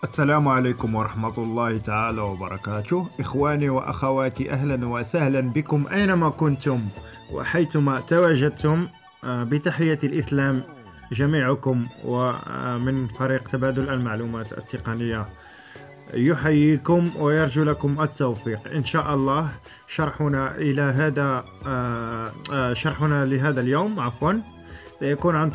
السلام عليكم ورحمة الله تعالى وبركاته، إخواني وأخواتي، أهلا وسهلا بكم أينما كنتم وحيثما تواجدتم. بتحية الإسلام جميعكم، ومن فريق تبادل المعلومات التقنية يحييكم ويرجو لكم التوفيق إن شاء الله. شرحنا لهذا اليوم سيكون عن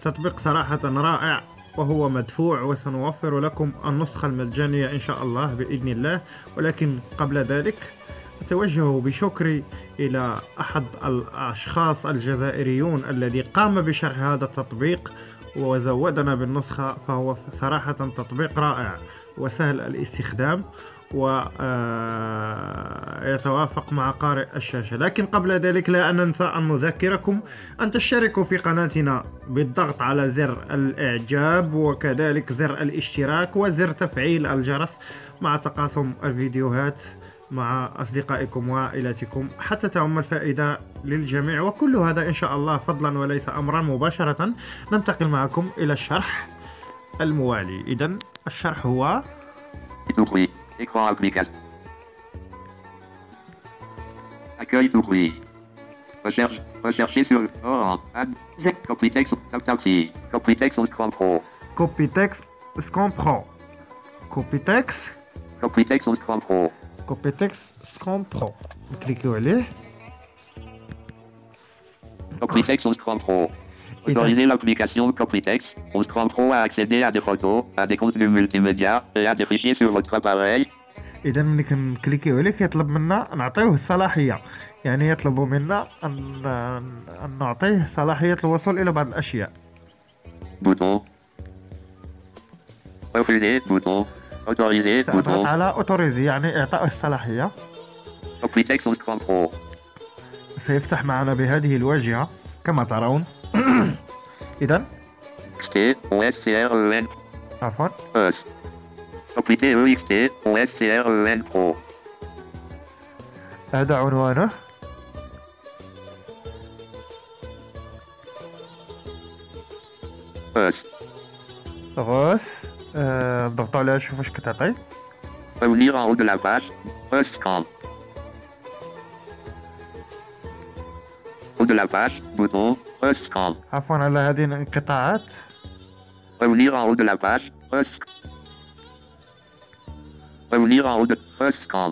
تطبيق صراحة رائع وهو مدفوع، وسنوفر لكم النسخة المجانية إن شاء الله بإذن الله. ولكن قبل ذلك أتوجه بشكري إلى أحد الأشخاص الجزائريون الذي قام بشرح هذا التطبيق وزودنا بالنسخة، فهو صراحة تطبيق رائع وسهل الاستخدام ويتوافق مع قارئ الشاشة. لكن قبل ذلك لا ننسى أن نذكركم أن تشتركوا في قناتنا بالضغط على زر الإعجاب، وكذلك زر الاشتراك وزر تفعيل الجرس مع تقاسم الفيديوهات مع أصدقائكم وعائلتكم حتى تعم الفائدة للجميع. وكل هذا إن شاء الله فضلا وليس أمرا. مباشرة ننتقل معكم إلى الشرح الموالي. إذن الشرح هو Accueil d'ouvrier. Rechercher sur Copy text Taxi. Copy text on comprend. Copy text comprend. Copy text Copy text on comprend. Copy text comprend. Cliquez عليه. Copy text on comprend. Autoriser l'application CopyText. On comprend à accéder à des photos, à des contenus multimédia et à des fichiers sur votre appareil. إذا ملي كنكليكيو عليه كيطلب منا نعطيوه الصلاحية، يعني يطلب منا أن نعطيه صلاحية الوصول إلى بعض الأشياء. Bouton. Refuser. Bouton. Autoriser. Bouton. على أوتوريزي يعني إعطاء الصلاحية. CopyText on comprend. سيفتح معنا بهذه الواجهة كما ترون. إذا OSCREN. عفوا CopyText OSCREN Pro. هذا عنوانه. غوث ضغطوا عليها شوف واش كتعطي. Revenir en haut de la page. Scan. Haut de la page. Bouton. Scan. عفوا على هذه الانقطاعات. Revenir en haut de la page. Revenir en haut de Scan.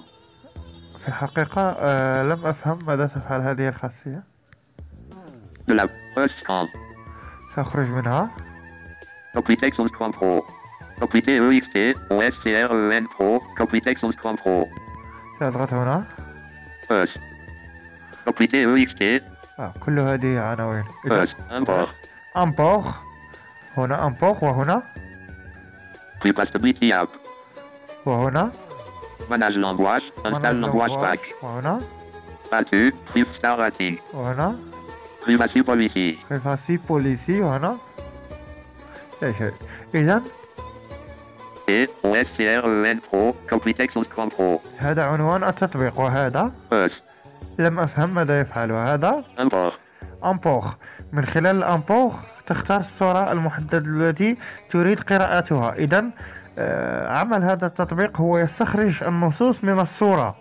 في الحقيقة لم أفهم ماذا تفعل هذه الخاصية. De la Scan. سأخرج منها. CopyText on Pro. CopyText OSCREN Pro. CopyText on Pro. سأضغط هنا. CopyText. كل هذه عناوين. Import. امبور. هنا امبور وهنا. Privacity App. وهنا. Manage langage. Installe langage pack. وهنا. Statut. Priv star rating. وهنا. Privacy policy. privacy policy وهنا. لا شيء. إذا OSCREN Pro. CopyText on Pro. هذا عنوان التطبيق، وهذا لم أفهم ماذا يفعل. هذا امبور. من خلال الامبور تختار الصورة المحددة التي تريد قراءتها. إذا عمل هذا التطبيق هو يستخرج النصوص من الصورة،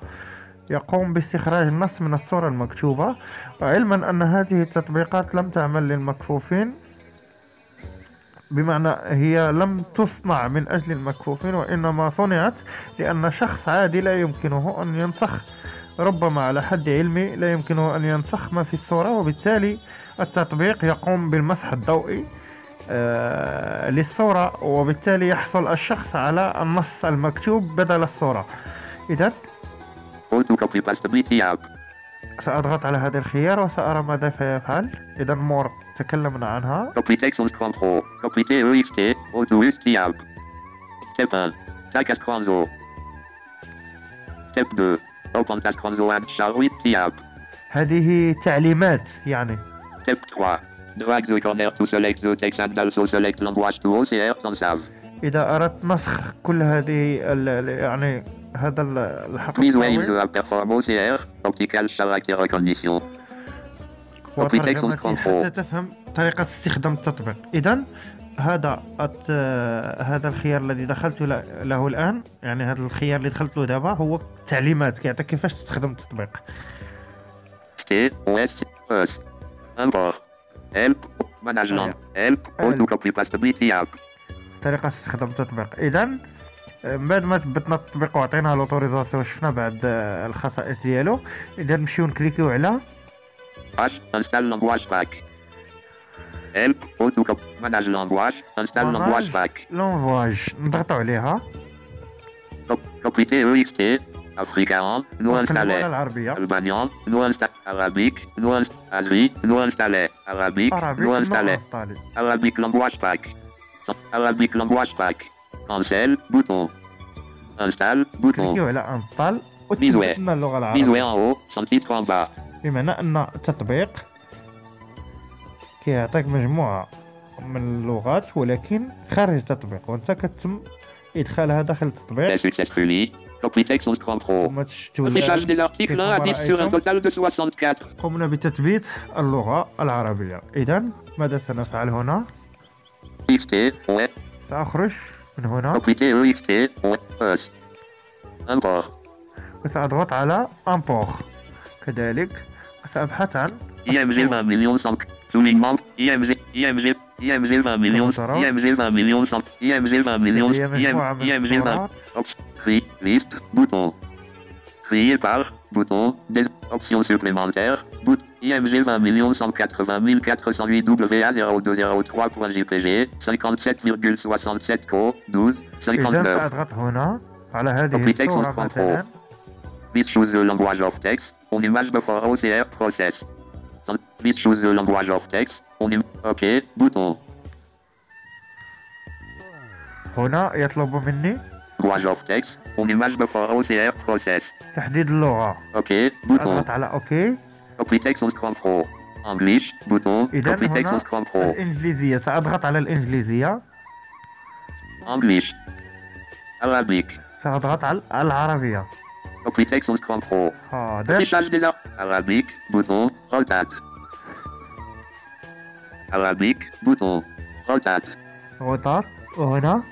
يقوم باستخراج النص من الصورة المكتوبة. وعلما أن هذه التطبيقات لم تعمل للمكفوفين، بمعنى هي لم تصنع من أجل المكفوفين، وإنما صنعت لأن شخص عادي لا يمكنه أن ينسخ، ربما على حد علمي لا يمكنه أن ينسخ ما في الصورة، وبالتالي التطبيق يقوم بالمسح الضوئي للصورة، وبالتالي يحصل الشخص على النص المكتوب بدل الصورة. إذن سأضغط على هذا الخيار وسأرى ماذا سيفعل. إذن مور تكلمنا عنها. CopyText on Pro. CopyText Autousti App. Step 1. Task Conso. Step 2. Open Task Conso and Charwit App. هذه تعليمات يعني. Step 3. Drag the corner to select the text and also select language to OCR sans save. إذا أردت نسخ كل هذه يعني هذا الحقل Please wave the app perform OCR Optical Character Recognition. وترجمته حتى تفهم طريقة استخدام التطبيق. إذن هذا الخيار الذي دخلت له الآن، يعني هذا الخيار اللي دخلت له دابا هو تعليمات كيعطيك كيفاش تستخدم التطبيق. طريقة استخدام التطبيق. إذن بعد ما ثبتنا التطبيق وعطيناه لوتوريزاسيون وشفنا بعد الخصائص ديالو، إذا نمشيو نكليكيو على لونفواج، نضغطو عليها. Afrique 40, nous installer. Albanian, nous installer. Arabique, nous installer. Nous installer. Arabique, nous installer. Arabic language pack. Arabic language pack. Cancel, bouton. Install, bouton. Visuel en haut, sans titre en bas. بمعنى أن التطبيق كيعطيك مجموعة من اللغات ولكن خارج التطبيق، وأنت كتم إدخالها داخل التطبيق. Copytext 11 Pro. Affichage des articles 1 à 10 sur un total de 64. قمنا بتثبيت اللغة العربية. إذن ماذا سنفعل هنا؟ سأخرج من هنا وسأضغط على Import. كذلك سأبحث عن IMG 20 millions soulignement IMG 20 millions IMG 20 millions IMG 20 millions IMG 20 liste bouton trier par bouton des options supplémentaires bouton IMG 20 180 408 WA0203.jpg 57,67 co 12 59. إذا سأضغط هنا على هذه الصورة مثلا. Please choose the language of text on image before OCR process. Please choose the language of text on OK bouton. هنا يطلب مني language of text on image before OCR process. تحديد اللغة. OK bouton. أضغط على OK. Copytext 11 Pro. English bouton. إذا Copytext 11 Pro. الإنجليزية سأضغط على الإنجليزية. English. Arabic. سأضغط على العربية. Copytext 11 Pro. Affichage des Arabic bouton. Rotate. Arabic bouton. Rotate. روتات وهنا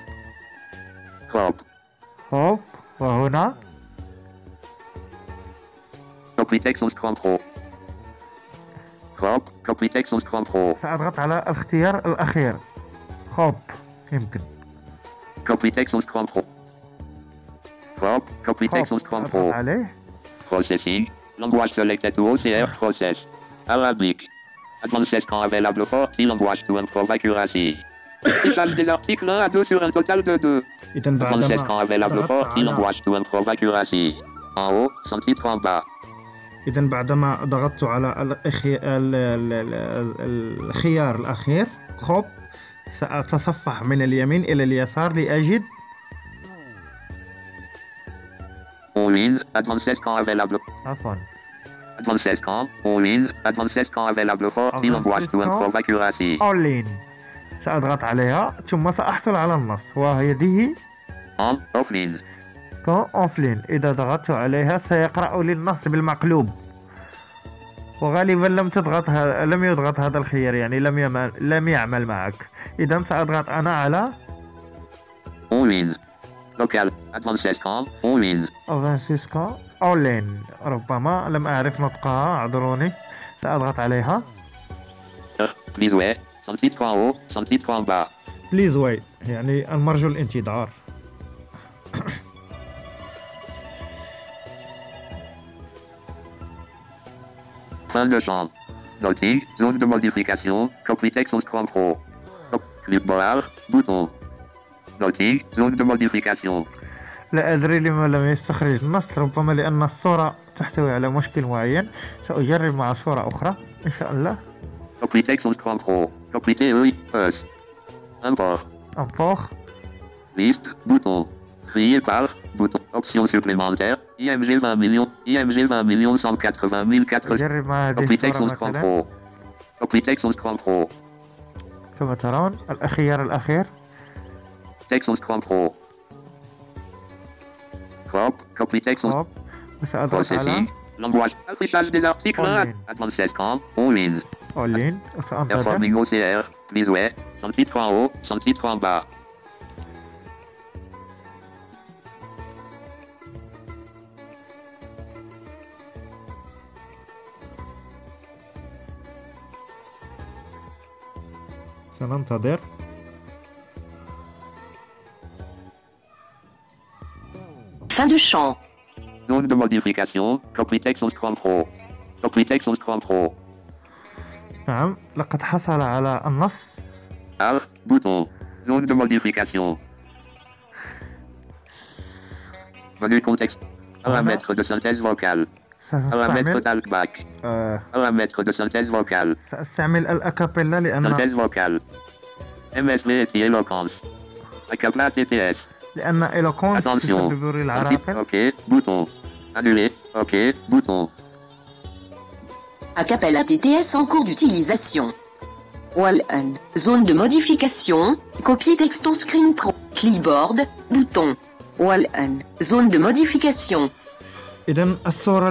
crop. وهنا Copytext 11 Pro. crop. Copytext 11 Pro. سأضغط على الاختيار الأخير crop يمكن. Copytext 11 Pro. crop. Copytext 11 Pro. عليه. Processing. Language selected to OCR process. Arabic. Advanced camp available for language to improve accuracy. Affichage des articles 1 à 2 sur un total de 2. Advanced camp available for language to improve accuracy. En haut, sans titre en bas. إذا بعدما ضغطت على الخيار الأخير خب سأتصفح من اليمين إلى اليسار لأجد Advanced camp available. عفوا Advanced camp Advanced camp available for language to improve accuracy. Online. سأضغط عليها ثم سأحصل على النص وهذه offline. offline. إذا ضغطت عليها سيقرأ لي النص بالمقلوب، وغالبا لم يضغط هذا الخيار، يعني لم يعمل معك. إذا سأضغط أنا على online. local Advanced camp online. ربما لم أعرف نطقها، اعذروني. سأضغط عليها. Please wait. sans titre en haut, sans titre en bas. Please wait يعني المرجو الانتظار. Fin de champ. Noting, zone de modification, Copytext 11 Pro. Clipboard, bouton. Noting, zone de modification. لا أدري لما لم يستخرج النص، ربما لأن الصورة تحتوي على مشكل معين. سأجرب مع صورة أخرى إن شاء الله. Copytext 11 Pro. Copytext Import. Liste, bouton. Trier par, bouton. Options supplémentaires. IMG 20 millions 180 400. Copytext 11 Pro. Copytext 11 Pro. كما ترون الأخير Text 11 Pro. Crop. Copytext 11 وسأضغط على Language. Affichage des articles. Advanced camp. Online. En ligne. Performing OCR. Please ouais. Sans titre en haut, sans titre en bas. سننتظر. Fin de champ. Zone de modification. Copy text on Chrome Pro. Copy text on Chrome Pro. نعم لقد حصل على النص. R. Bouton. Zone de modification. Menu contexte. Paramètres de synthèse vocale. Paramètres talkback. Paramètres de synthèse vocale. سأستعمل الأكابيلا لأن synthèse vocale. MSV et Eloquence. Acapella TTS. لأن إيلوكونس Attention. تسبب لي العراقيل. OK. Bouton. Annulé. OK. Bouton. Acapella TTS en cours d'utilisation. Wall-N. Zone de modification. Copie texte en screen pro. Clipboard. Bouton. Wall-N. Zone de modification. إذا الصورة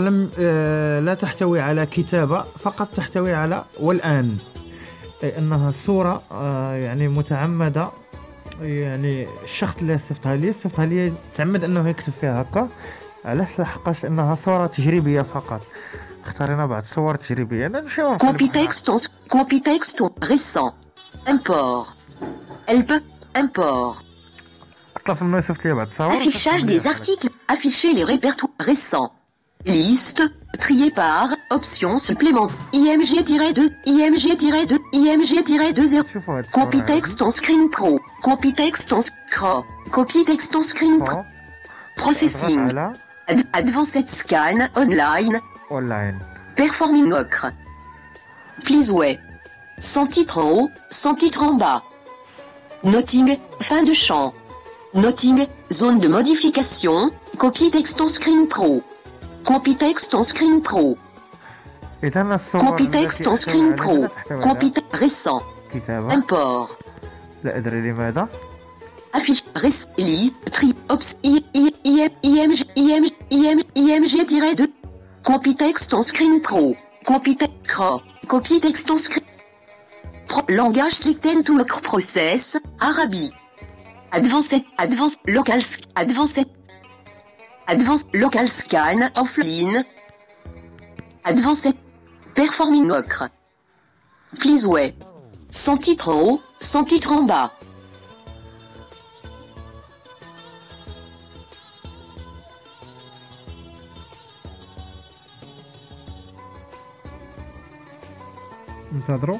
لا تحتوي على كتابة، فقط تحتوي على والآن، أي أنها صورة يعني متعمدة، يعني الشخص اللي صيفطها لي تعمد أنه يكتب فيها هكا، علاش؟ لحقاش أنها صورة تجريبية فقط. اختارينا بعض صور تجريبية. Copy texte récent. Import. Help. Import. أطلب منه يصيفط لي بعض صور. Affichage des articles. Afficher les répertoires récents. Liste. Trier par. Option supplément. IMG-2. IMG-2. IMG-2. Copy texte en screen pro. Copy texte en scroll. Copy texte en screen pro. Processing. Advanced scan. Online. Performing ocre. Please ouais. Sans titre en haut, sans titre en bas. Noting. Fin de champ. Noting. Zone de modification. Copie texte en screen pro. Copy texte en screen pro. Copy texte en screen pro. Copy récent. Import. لا أدري لماذا. Affiche. Liste. Tri. Ops. IMG-2. Copy texte en screen pro. Copy texte en screen. Langage selected to local process. Arabic. Advanced local scan offline. Advanced performing ocre. Please ouais. Sans titre en haut, sans titre en bas. انتظروا.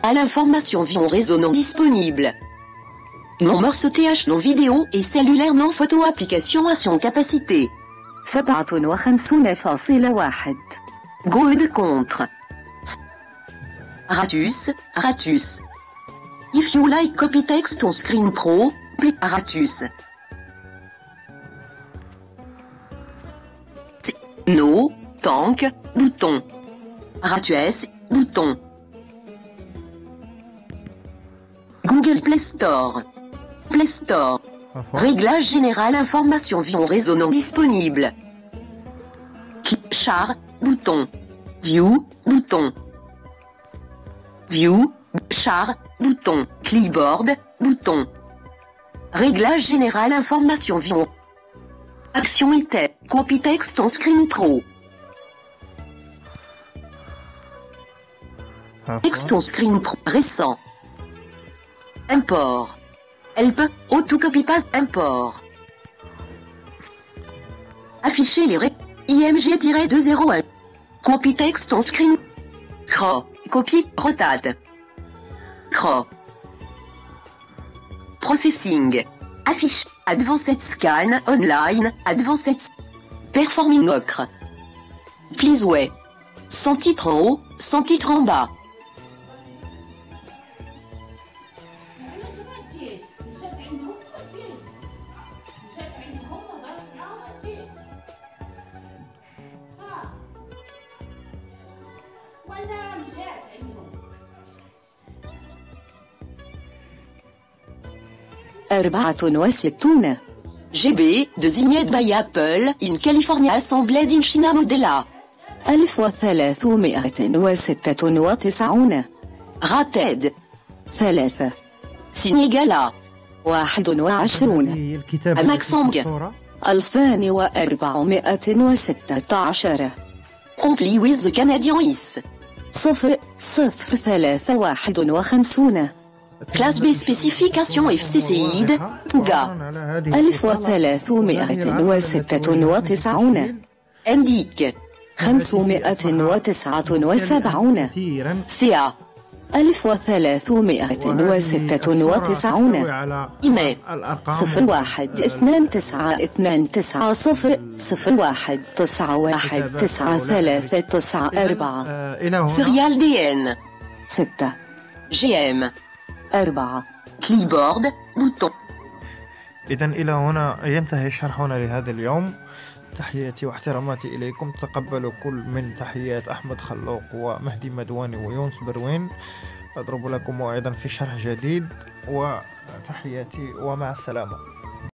À l'information vision résonant disponible. Non morse TH non vidéo et cellulaire non photo application capacité. 57.1. Good contre. Ratus. If you like copy text on screen pro, please Ratus. No, tank, bouton. Ratus, bouton. Google Play Store. Play Store. Réglage général information vision résonant disponible. Char, bouton. View, bouton. View, char, bouton. Clipboard, bouton. Réglage général information vision. Action item. Copy text en screen pro. Text en screen pro. Récent. Import. Help. Autocopy pass. Import. Afficher les IMG-201. Copy text en screen. Copie. Rotate. Processing. Affiche. Advanced scan. Online. Advanced. Performing ocre. Please ouais. Sans titre en haut, sans titre en bas. أربعة وستون. GB, designated by Apple in California assembled in China Modella. 1396. Rated. 3. Sinigala. 21. Amaxang. 2416. Comply with the Canadian IS. 0053. Classe B spécification FCCID. Pouga. 1396. Indique. 579. CA. 1396. إيميل. 012919199394. Serial DN. 6. GM. 4. Keyboard. Bouton. إذا إلى هنا ينتهي شرحنا لهذا اليوم. تحياتي واحتراماتي إليكم. تقبلوا كل من تحيات أحمد خلوق ومهدي مدواني ويونس بروين. أضرب لكم موعدا في شرح جديد، وتحياتي ومع السلامة.